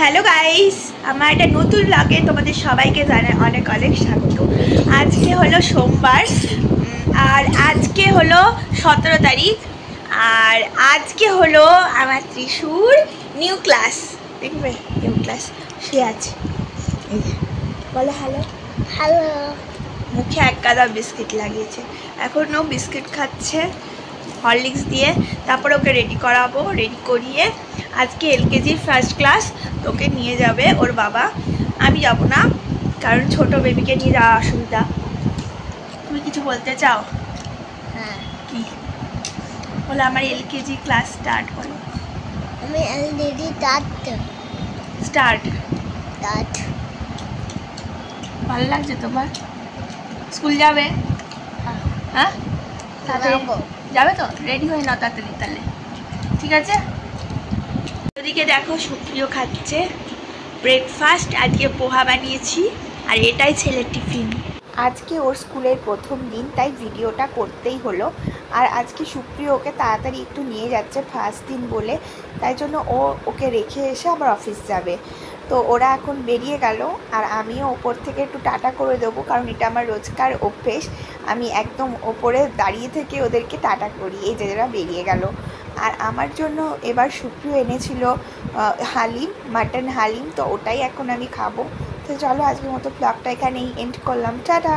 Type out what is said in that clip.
Hello guys, আমার একটা নতুন ব্লগে তোমাদের সবাইকে জানাই অনেক অনেক স্বাগত। আজকে হলো সোমবার, আর আজকে হলো 17 তারিখ। আর আজকে হলো আমার ত্রিশুর নিউ ক্লাস। দেখবে নিউ ক্লাস সে আছে, এই যে বলো হ্যালো। হ্যালো। মুখে এক গাদা বিস্কিট লাগিয়েছে, এখনও বিস্কিট খাচ্ছে হরলিক্স দিয়ে। তারপরে ওকে রেডি করাবো, রেডি করিয়ে আজকে এলকেজির ফার্স্ট ক্লাস। তোকে নিয়ে যাবে ওর বাবা, আমি যাব না, কারণ ছোট বেবিকে নিয়ে যাওয়া অসুবিধা। তুমি কিছু বলতে চাও? হ্যাঁ, কি বলে? আমার এলকেজি ক্লাস স্টার্ট হলো। আমি অলরেডি স্টার্ট। স্টার্ট। ভালো লাগছে তোমার? স্কুল যাবে? হ্যাঁ, তাড়াতাড়ি যাবে তো? রেডি হয়ে নাও তাড়াতাড়ি তাহলে, ঠিক আছে? ওদিকে দেখো সুপ্রিয় খাচ্ছে ব্রেকফাস্ট। আজকে পোহা বানিয়েছি, আর এটাই ছেলের টিফিন। আজকে ওর স্কুলের প্রথম দিন, তাই ভিডিওটা করতেই হলো। আর আজকে সুপ্রিয় ওকে তাড়াতাড়ি একটু নিয়ে যাচ্ছে ফার্স্ট দিন বলে, তাই জন্য ওকে রেখে এসে আবার অফিস যাবে। তো ওরা এখন বেরিয়ে গেল, আর আমিও ওপর থেকে একটু টাটা করে দেবো, কারণ এটা আমার রোজকার অভ্যেস। আমি একদম ওপরে দাঁড়িয়ে থেকে ওদেরকে টাটা করি। এই যে যারা বেরিয়ে গেল। আর আমার জন্য এবার সুপ্রিয় এনেছিল হালিম, মাটন হালিম, তো ওটাই এখন আমি খাবো। তো চলো আজকের মতো ব্লগটা এখানেই এন্ড করলাম, টাটা।